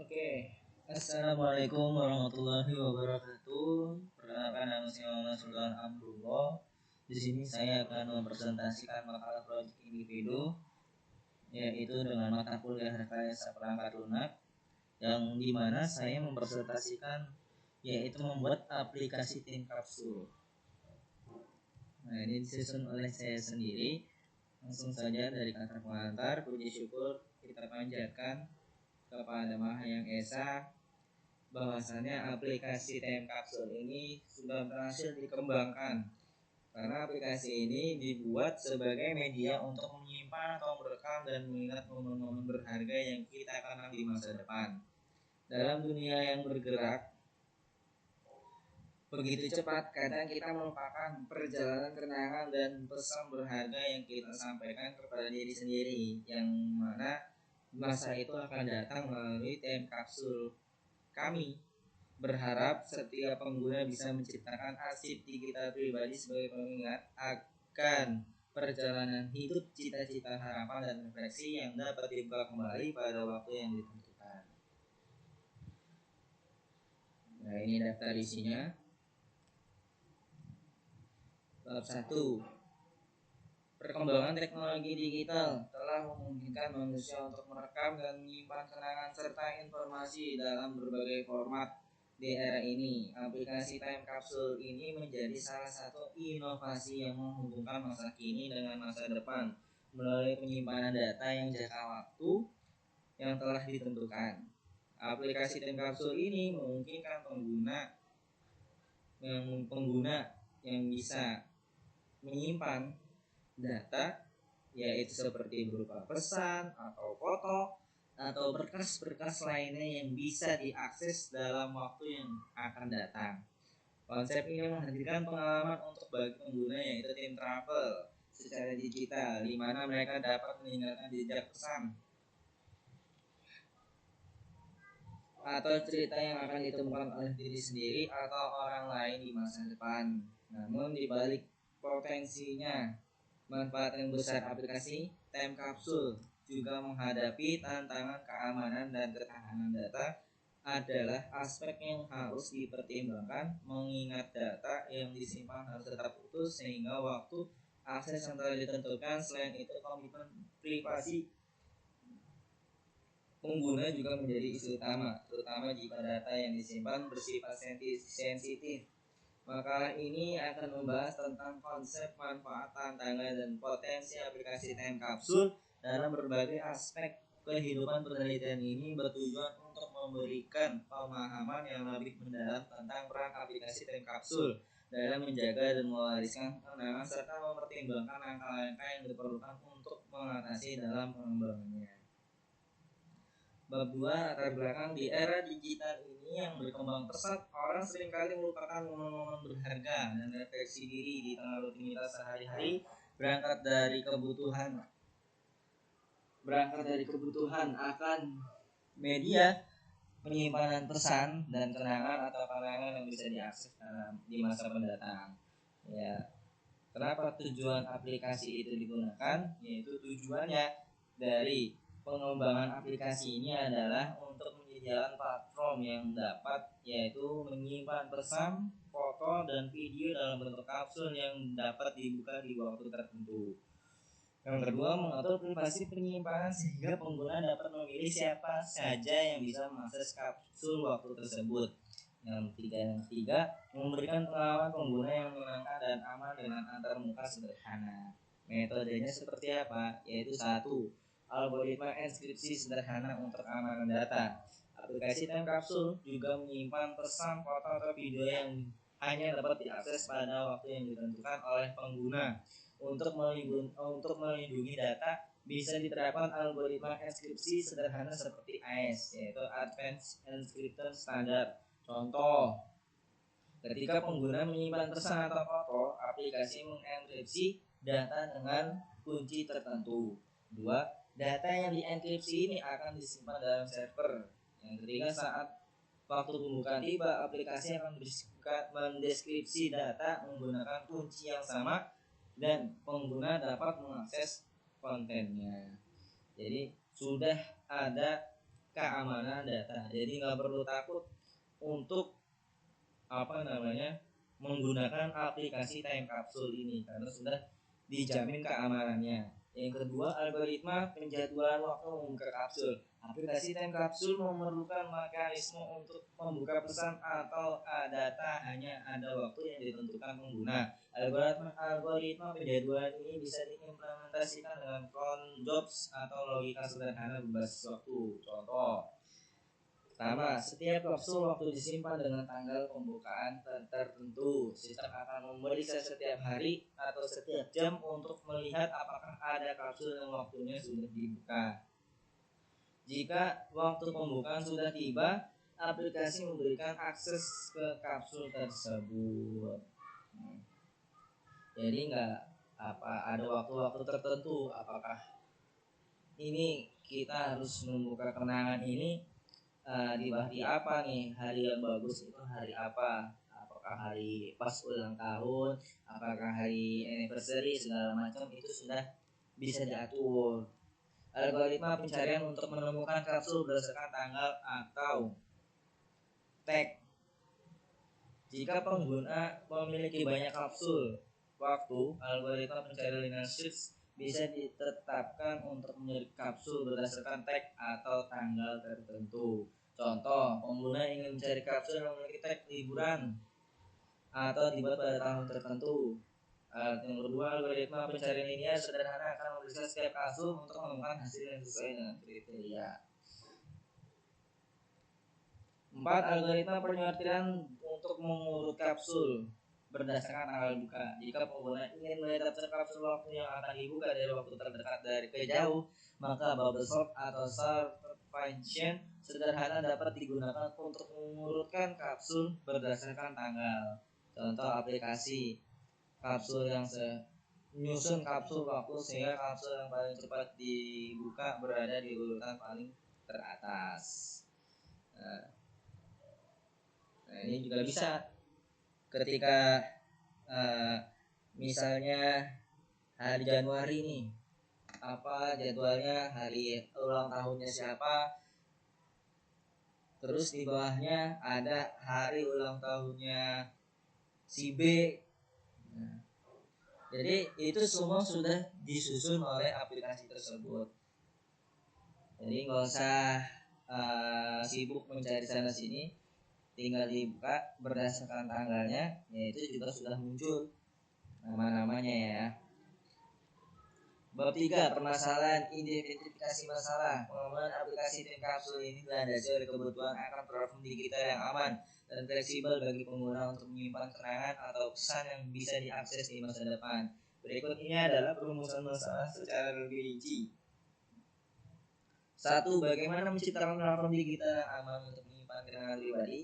Oke, Assalamualaikum warahmatullahi wabarakatuh. Perkenalkan, nama saya Muhammad Sultan Amrullah. Di sini saya akan mempresentasikan makalah proyek individu, yaitu dengan mata kuliah rekayasa perangkat lunak, yang dimana saya mempresentasikan yaitu membuat aplikasi tim kapsul. Nah, ini disusun oleh saya sendiri. Langsung saja dari kata pengantar, puji syukur kita panjatkan kepada Maha Yang Esa bahwasannya aplikasi time capsule ini sudah berhasil dikembangkan, karena aplikasi ini dibuat sebagai media untuk menyimpan atau merekam dan mengingat momen-momen berharga yang kita kenal di masa depan. Dalam dunia yang bergerak begitu cepat, kadang kita melupakan perjalanan kenangan dan pesan berharga yang kita sampaikan kepada diri sendiri, yang mana masa itu akan datang melalui time capsule. Kami berharap setiap pengguna bisa menciptakan arsip digital pribadi sebagai pengingat akan perjalanan hidup, cita-cita, harapan, dan refleksi yang dapat dibuka kembali pada waktu yang ditentukan. Nah, ini daftar isinya. Bab 1. Perkembangan teknologi digital telah memungkinkan manusia untuk merekam dan menyimpan kenangan serta informasi dalam berbagai format. Di era ini, aplikasi time capsule ini menjadi salah satu inovasi yang menghubungkan masa kini dengan masa depan melalui penyimpanan data yang jangka waktu yang telah ditentukan. Aplikasi time capsule ini memungkinkan pengguna yang bisa menyimpan data, yaitu seperti berupa pesan atau foto atau berkas-berkas lainnya yang bisa diakses dalam waktu yang akan datang. Konsep ini menghadirkan pengalaman untuk bagi pengguna, yaitu tim travel secara digital, di mana mereka dapat meninggalkan jejak pesan atau cerita yang akan ditemukan oleh diri sendiri atau orang lain di masa depan. Namun di balik potensinya manfaat yang besar, aplikasi time capsule juga menghadapi tantangan keamanan dan ketahanan data adalah aspek yang harus dipertimbangkan, mengingat data yang disimpan harus tetap utuh sehingga waktu akses yang telah ditentukan. Selain itu, komitmen privasi pengguna juga menjadi isu utama, terutama jika data yang disimpan bersifat sensitif. Makalah ini akan membahas tentang konsep, manfaat, tantangan, dan potensi aplikasi time capsule dalam berbagai aspek kehidupan. Penelitian ini bertujuan untuk memberikan pemahaman yang lebih mendalam tentang peran aplikasi time capsule dalam menjaga dan mewariskan kenangan serta mempertimbangkan langkah-langkah yang diperlukan untuk mengatasi dalam pengembangannya. Bab 2. Latar belakang. Di era digital ini yang berkembang pesat, orang seringkali melupakan momen-momen berharga dan refleksi diri di tengah rutinitas sehari-hari. Berangkat dari kebutuhan akan media penyimpanan pesan dan kenangan atau kenangan yang bisa diakses di masa mendatang. Ya, kenapa tujuan aplikasi itu digunakan? Yaitu tujuannya dari pengembangan aplikasi ini adalah untuk menyediakan platform yang dapat, yaitu menyimpan pesan, foto, dan video dalam bentuk kapsul yang dapat dibuka di waktu tertentu. Yang kedua, mengatur privasi penyimpanan sehingga pengguna dapat memilih siapa saja yang bisa mengakses kapsul waktu tersebut. Yang ketiga, memberikan pengalaman pengguna yang menyenangkan dan aman dengan antarmuka sederhana. Metodenya seperti apa? Yaitu 1. Algoritma enskripsi sederhana untuk keamanan data. Aplikasi time capsule juga menyimpan pesan, foto, atau video yang hanya dapat diakses pada waktu yang ditentukan oleh pengguna. Untuk melindungi data, bisa diterapkan algoritma enskripsi sederhana seperti AES, yaitu Advanced Encryption Standard. Contoh, ketika pengguna menyimpan pesan atau foto, aplikasi mengenkripsi data dengan kunci tertentu. 2. Data yang dienkripsi ini akan disimpan dalam server. Yang ketiga, saat waktu pembukaan tiba, aplikasi akan mendeskripsi data menggunakan kunci yang sama dan pengguna dapat mengakses kontennya. Jadi sudah ada keamanan data. Jadi nggak perlu takut untuk menggunakan aplikasi time capsule ini karena sudah dijamin keamanannya. Yang kedua, algoritma penjadwalan waktu membuka kapsul. Aplikasi time capsule memerlukan mekanisme untuk membuka pesan atau data hanya ada waktu yang ditentukan pengguna. Algoritma penjadwalan ini bisa diimplementasikan dengan cron jobs atau logika sederhana berbasis waktu. Contoh, pertama, setiap kapsul waktu disimpan dengan tanggal pembukaan tertentu. Sistem akan memeriksa setiap hari atau setiap jam untuk melihat apakah ada kapsul yang waktunya sudah dibuka. Jika waktu pembukaan sudah tiba, aplikasi memberikan akses ke kapsul tersebut. Jadi ada waktu-waktu tertentu, apakah ini kita harus membuka kenangan ini di apa nih, hari yang bagus itu hari apa, apakah hari pas ulang tahun, apakah hari anniversary, segala macam itu sudah bisa diatur. Algoritma pencarian untuk menemukan kapsul berdasarkan tanggal atau tag. Jika pengguna memiliki banyak kapsul waktu, algoritma pencarian linear search bisa ditetapkan untuk mencari kapsul berdasarkan tag atau tanggal tertentu. Contoh, pengguna ingin mencari kapsul yang memiliki tag liburan atau dibuat pada tahun tertentu. Yang kedua, algoritma pencarian linear sederhana akan memeriksa setiap kapsul untuk menemukan hasil yang sesuai dengan kriteria. 4. Algoritma penyortiran untuk mengurut kapsul berdasarkan tanggal buka. Jika pengguna ingin melihat daftar kapsul waktu yang akan dibuka dari waktu terdekat dari ke jauh, maka bubble sort atau sort function sederhana dapat digunakan untuk mengurutkan kapsul berdasarkan tanggal. Contoh aplikasi kapsul yang menyusun kapsul waktu sehingga kapsul yang paling cepat dibuka berada di urutan paling teratas. Nah, ini juga bisa ketika misalnya hari Januari nih, apa jadwalnya, hari ulang tahunnya siapa, terus di bawahnya ada hari ulang tahunnya si B. Nah, jadi itu semua sudah disusun oleh aplikasi tersebut. Jadi nggak usah sibuk mencari sana sini, tinggal dibuka berdasarkan tanggalnya, yaitu juga sudah muncul nama-namanya ya. Bab 3, permasalahan identifikasi masalah. Pengembangan aplikasi time capsule ini dilandasi oleh kebutuhan akan platform digital yang aman dan fleksibel bagi pengguna untuk menyimpan kenangan atau pesan yang bisa diakses di masa depan. Berikut ini adalah perumusan masalah secara lebih rinci. 1. Bagaimana menciptakan platform digital yang aman untuk menyimpan kenangan pribadi?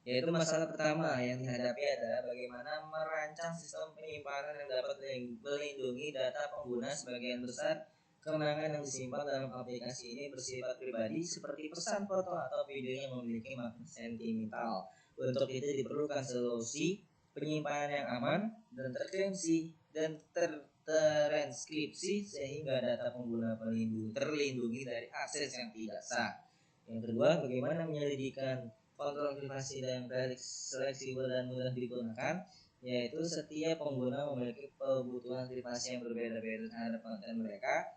Yaitu masalah pertama yang dihadapi adalah bagaimana merancang sistem penyimpanan yang dapat melindungi data pengguna. Sebagian besar kenangan yang disimpan dalam aplikasi ini bersifat pribadi seperti pesan, foto, atau video yang memiliki makna sentimental. Untuk itu diperlukan solusi penyimpanan yang aman dan terkripsi dan tertranskripsi sehingga data pengguna terlindungi dari akses yang tidak sah. Yang kedua, bagaimana menyelidikkan kontrol privasi dan fleksibel dan mudah digunakan, yaitu setiap pengguna memiliki kebutuhan privasi yang berbeda-beda terhadap konten mereka.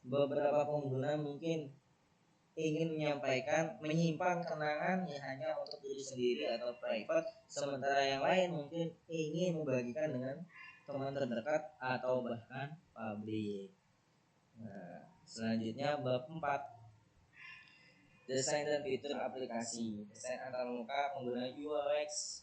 Beberapa pengguna mungkin ingin menyimpan kenangan yang hanya untuk diri sendiri atau private, sementara yang lain mungkin ingin membagikan dengan teman terdekat atau bahkan publik. Nah, selanjutnya bab 4, desain dan fitur aplikasi. Desain antarmuka pengguna UX.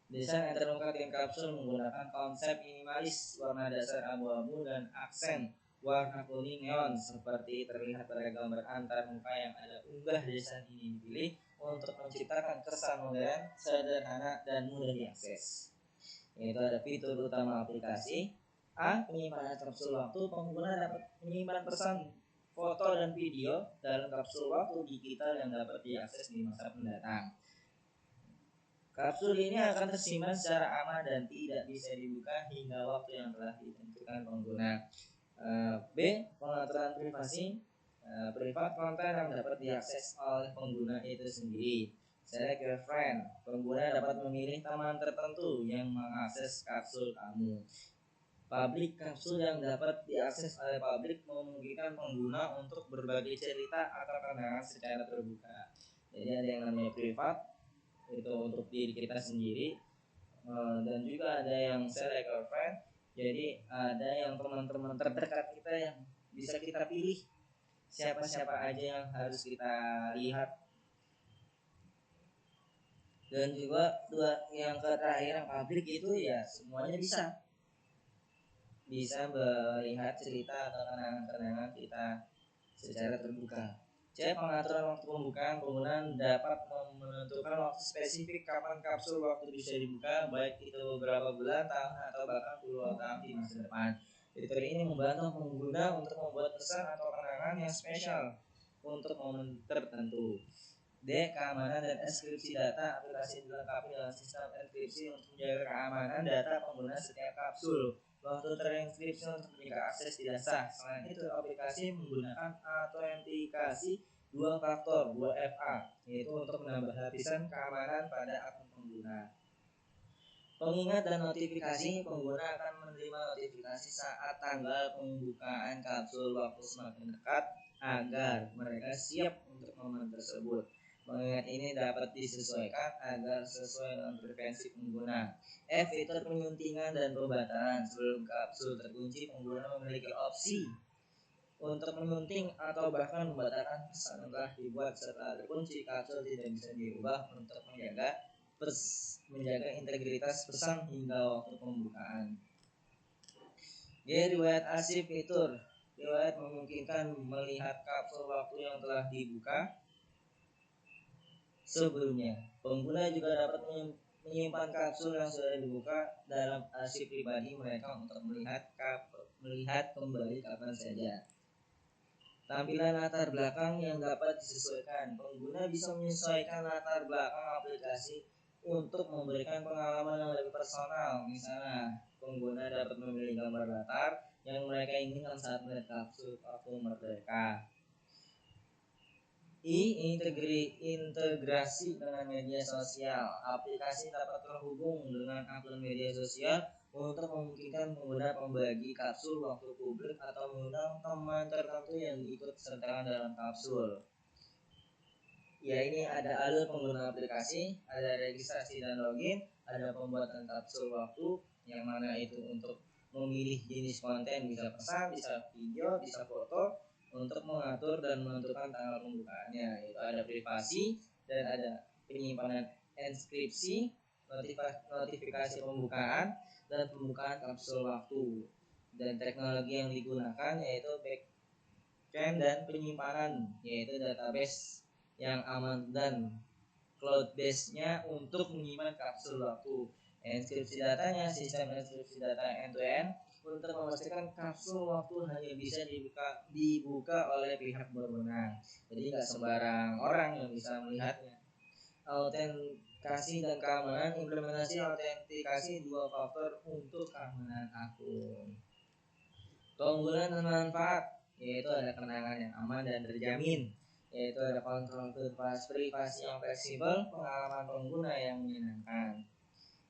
Desain antarmuka time capsule menggunakan konsep minimalis, warna dasar abu-abu dan aksen warna kuning neon seperti terlihat pada gambar antarmuka yang ada unggah. Desain ini dipilih untuk menciptakan kesan modern, sederhana, dan mudah diakses. Yaitu ada fitur utama aplikasi. A. Penyimpanan kapsul waktu. Pengguna dapat menyimpan pesan, foto, dan video dalam kapsul waktu digital yang dapat diakses di masa mendatang. Kapsul ini akan tersimpan secara aman dan tidak bisa dibuka hingga waktu yang telah ditentukan pengguna. B. Pengaturan privasi. Privat konten yang dapat diakses oleh pengguna itu sendiri. Select your friend, pengguna dapat memilih teman tertentu yang mengakses kapsul kamu. Publik, kapsul yang dapat diakses oleh publik memungkinkan pengguna untuk berbagi cerita atau kenangan secara terbuka. Jadi ada yang namanya privat, itu untuk diri kita sendiri, dan juga ada yang select your friend. Jadi ada yang teman-teman terdekat kita yang bisa kita pilih siapa-siapa aja yang harus kita lihat. Dan juga yang terakhir yang publik itu ya semuanya bisa melihat cerita atau kenangan-kenangan kita secara terbuka. C. Pengaturan waktu pembukaan. Pengguna dapat menentukan waktu spesifik kapan kapsul waktu bisa dibuka, baik itu beberapa bulan, tahun, atau bahkan puluhan tahun di masa depan. Fitur ini membantu pengguna untuk membuat pesan atau kenangan yang spesial untuk momen tertentu. D. Keamanan dan enkripsi data. Aplikasi dilengkapi dengan sistem enkripsi untuk menjaga keamanan data pengguna setiap kapsul. Waktu terenkripsi untuk menjaga akses tidak sah. Selain itu, aplikasi menggunakan autentikasi 2 faktor 2FA, yaitu untuk menambah lapisan keamanan pada akun pengguna. Pengingat dan notifikasi. Pengguna akan menerima notifikasi saat tanggal pembukaan kapsul waktu semakin dekat agar mereka siap untuk momen tersebut. Pengingat ini dapat disesuaikan agar sesuai dengan preferensi pengguna. F. Fitur penyuntingan dan pembatalan. Sebelum kapsul terkunci, pengguna memiliki opsi untuk menyunting atau bahkan membatalkan pesan yang telah dibuat. Setelah terkunci, kapsul tidak bisa diubah untuk menjaga integritas pesan hingga waktu pembukaan. G. Riwayat arsip. Fitur riwayat memungkinkan melihat kapsul waktu yang telah dibuka sebelumnya. Pengguna juga dapat menyimpan kapsul yang sudah dibuka dalam arsip pribadi mereka untuk melihat kembali kapan saja. Tampilan latar belakang yang dapat disesuaikan. Pengguna bisa menyesuaikan latar belakang aplikasi untuk memberikan pengalaman yang lebih personal. Misalnya, pengguna dapat memilih gambar latar yang mereka inginkan saat melihat kapsul waktu mereka. I. Integrasi dengan media sosial. Aplikasi dapat terhubung dengan akun media sosial untuk memungkinkan pengguna membagi kapsul waktu publik atau mengundang teman tertentu yang ikut sertakan dalam kapsul. Ya, ini ada alur pengguna aplikasi, ada registrasi dan login, ada pembuatan kapsul waktu, yang mana itu untuk memilih jenis konten, bisa pesan, bisa video, bisa foto, untuk mengatur dan menentukan tanggal pembukaannya. Itu ada privasi dan ada penyimpanan enkripsi, notifikasi pembukaan, dan pembukaan kapsul waktu. Dan teknologi yang digunakan yaitu backend dan penyimpanan, yaitu database yang aman dan cloud base-nya untuk menyimpan kapsul waktu. Enkripsi datanya, sistem enkripsi data end-to-end untuk memastikan kapsul waktu hanya bisa dibuka oleh pihak berwenang. Jadi nggak sembarang orang yang bisa melihatnya. Autentikasi dan keamanan. Implementasi autentikasi 2 faktor untuk keamanan akun. Keunggulan dan manfaat, yaitu ada kenangan yang aman dan terjamin, yaitu ada kontrol privasi yang fleksibel, pengalaman pengguna yang menyenangkan.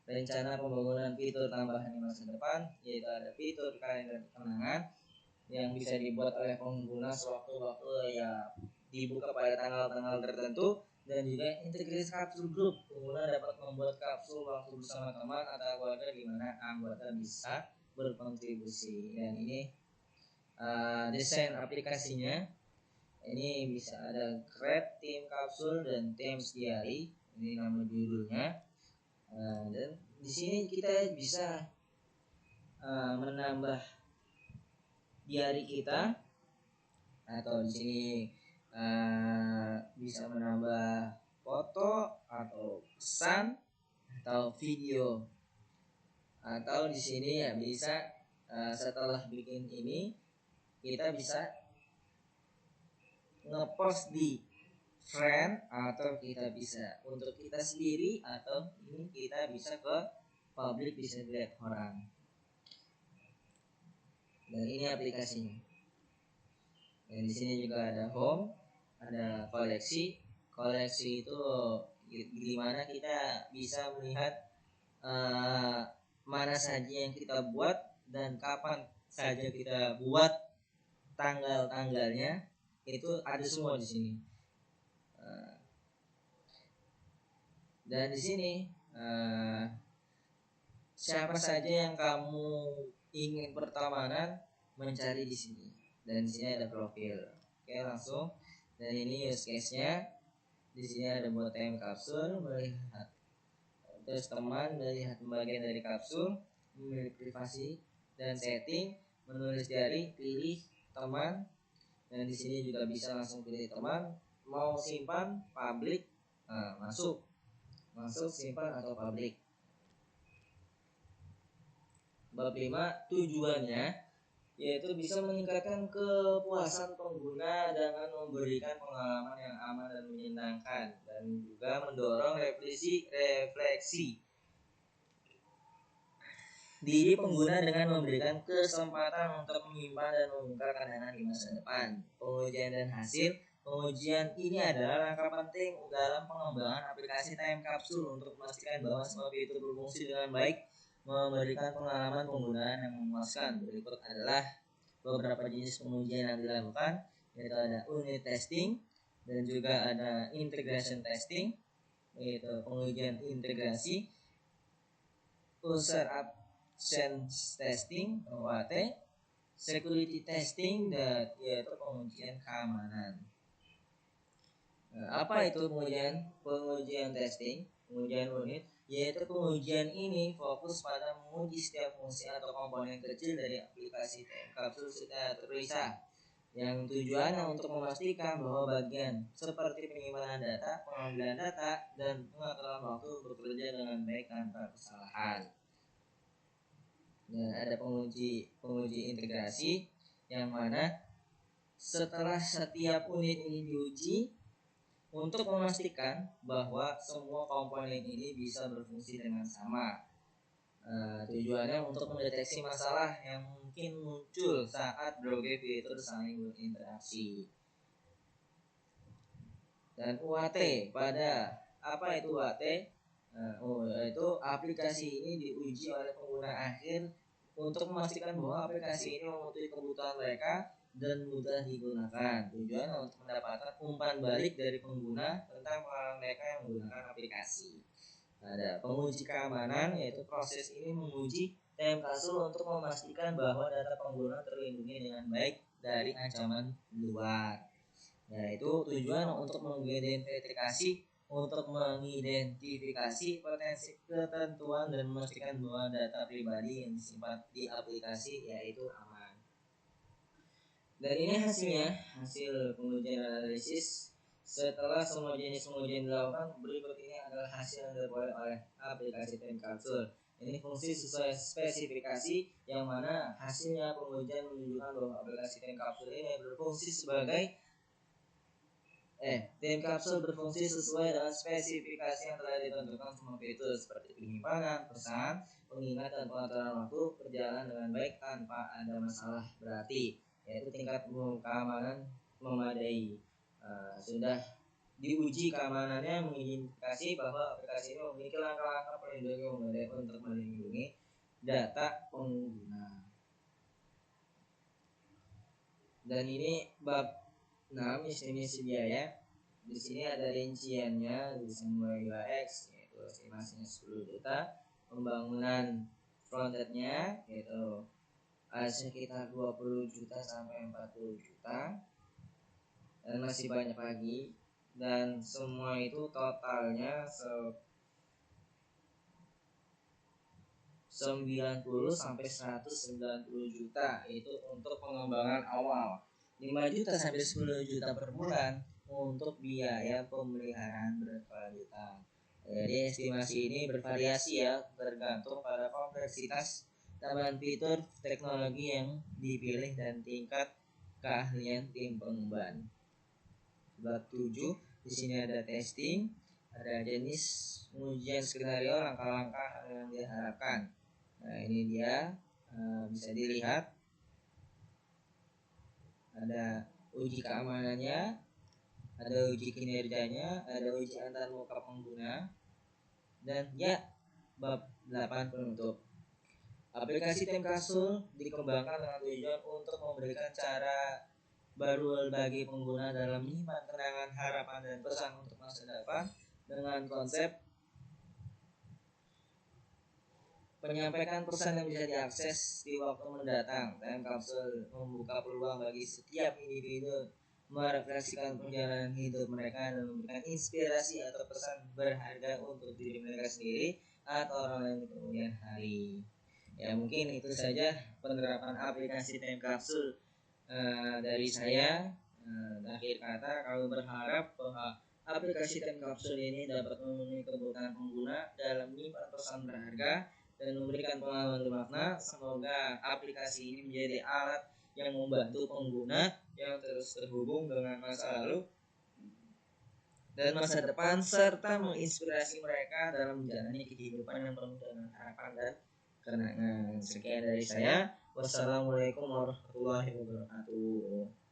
Rencana pembangunan fitur tambahan di masa depan, yaitu ada fitur kalender kenangan yang bisa dibuat oleh pengguna sewaktu-waktu ya dibuka pada tanggal-tanggal tertentu, dan juga integritas kapsul grup. Pengguna dapat membuat kapsul waktu bersama teman atau keluarga di mana anggota bisa berkontribusi. Dan ini desain aplikasinya. Ini bisa ada create tim kapsul dan themes diary. Ini nama judulnya. Dan di sini kita bisa menambah diary kita, atau di sini bisa menambah foto atau pesan atau video, atau di sini ya bisa setelah bikin ini kita bisa ngepost di friend, atau kita bisa untuk kita sendiri, atau ini kita bisa ke publik, bisa dilihat orang. Dan ini aplikasinya. Dan di sini juga ada home, ada koleksi. Koleksi itu di mana kita bisa melihat mana saja yang kita buat dan kapan saja kita buat, tanggal-tanggalnya itu ada semua di sini. Dan di sini siapa saja yang kamu ingin pertemanan, mencari di sini. Dan di sini ada profil. Oke, langsung. Dan ini use case-nya. Di sini ada buat time kapsul, melihat terus teman, melihat bagian dari kapsul, memilih privasi dan setting, menulis diary, pilih teman. Dan di sini juga bisa langsung pilih teman, mau simpan, public, masuk simpan atau public. Bab 5 tujuannya yaitu bisa meningkatkan kepuasan pengguna dengan memberikan pengalaman yang aman dan menyenangkan, dan juga mendorong refleksi diri pengguna dengan memberikan kesempatan untuk menyimpan dan membongkar kenangan di masa depan. Pengujian dan hasil. Pengujian ini adalah langkah penting dalam pengembangan aplikasi time capsule untuk memastikan bahwa semua fitur berfungsi dengan baik, memberikan pengalaman penggunaan yang memuaskan. Berikut adalah beberapa jenis pengujian yang dilakukan, yaitu ada unit testing dan juga ada integration testing, yaitu pengujian integrasi, user absence testing (UAT), security testing, dan yaitu pengujian keamanan. Apa itu pengujian testing, pengujian unit? Yaitu pengujian ini fokus pada menguji setiap fungsi atau komponen kecil dari aplikasi time capsule secara terpisah, yang tujuannya untuk memastikan bahwa bagian seperti penyimpanan data, pengambilan data, dan pengaturan waktu bekerja dengan baik tanpa kesalahan. Dan ada penguji integrasi, yang mana setelah setiap unit ini diuji untuk memastikan bahwa semua komponen ini bisa berfungsi dengan sama. Tujuannya untuk mendeteksi masalah yang mungkin muncul saat berbagai fitur saling berinteraksi. Dan UAT, pada apa itu UAT? Yaitu aplikasi ini diuji oleh pengguna akhir untuk memastikan bahwa aplikasi ini memenuhi kebutuhan mereka dan mudah digunakan. Tujuan untuk mendapatkan umpan balik dari pengguna tentang pengalaman mereka yang menggunakan aplikasi. Ada penguji keamanan, yaitu proses ini menguji time capsule untuk memastikan bahwa data pengguna terlindungi dengan baik dari ancaman luar. Yaitu tujuan untuk mengidentifikasi potensi ketentuan dan memastikan bahwa data pribadi yang disimpan di aplikasi yaitu aman. Dan ini hasil pengujian analisis. Setelah semua jenis pengujian dilakukan, berikut ini adalah hasil yang diperoleh oleh aplikasi time capsule. Ini fungsi sesuai spesifikasi, yang mana hasilnya pengujian menunjukkan bahwa aplikasi time capsule ini berfungsi sesuai dengan spesifikasi yang telah ditentukan. Semua fitur seperti penyimpanan, pesan, pengingat, dan pengaturan waktu berjalan dengan baik tanpa ada masalah berarti, yaitu tingkat keamanan memadai. Sudah diuji keamanannya, mengidentifikasi bahwa aplikasi ini memiliki langkah-langkah pelindungan yang memadai untuk melindungi data pengguna. Dan ini bab 6, estimasi biaya. Di sini ada rinciannya, di sini mulai UX, yaitu estimasinya 10 juta, pembangunan frontend-nya yaitu sekitar 20 juta sampai 40 juta, dan masih banyak lagi, dan semua itu totalnya 90 sampai 190 juta itu untuk pengembangan awal, 5 juta sampai 10 juta per bulan untuk biaya pemeliharaan berkelanjutan. Jadi estimasi ini bervariasi ya, tergantung pada kompleksitas tambahan fitur teknologi yang dipilih dan tingkat keahlian tim pengemban. Bab 7, di sini ada testing, ada jenis pengujian skenario, langkah-langkah yang diharapkan. Nah, ini dia, bisa dilihat ada uji keamanannya, ada uji kinerjanya, ada uji antar muka pengguna, dan ya bab 8 penutup. Aplikasi Timcapsule dikembangkan dengan tujuan untuk memberikan cara baru bagi pengguna dalam menyimpan kenangan, harapan, dan pesan untuk masa depan dengan konsep menyampaikan pesan yang bisa diakses di waktu mendatang. Timcapsule membuka peluang bagi setiap individu merefleksikan perjalanan hidup mereka dan memberikan inspirasi atau pesan berharga untuk diri mereka sendiri atau orang lain di kemudian hari. Ya mungkin itu saja penerapan aplikasi Timcapsule dari saya. Akhir kata, kami berharap bahwa aplikasi Timcapsule ini dapat memenuhi kebutuhan pengguna dalam menyimpan pesan berharga dan memberikan pengalaman bermakna. Semoga aplikasi ini menjadi alat yang membantu pengguna yang terus terhubung dengan masa lalu dan masa depan, serta menginspirasi mereka dalam menjalani kehidupan yang penuh dengan harapan dan kenangan. Sekian dari saya. Wassalamualaikum warahmatullahi wabarakatuh.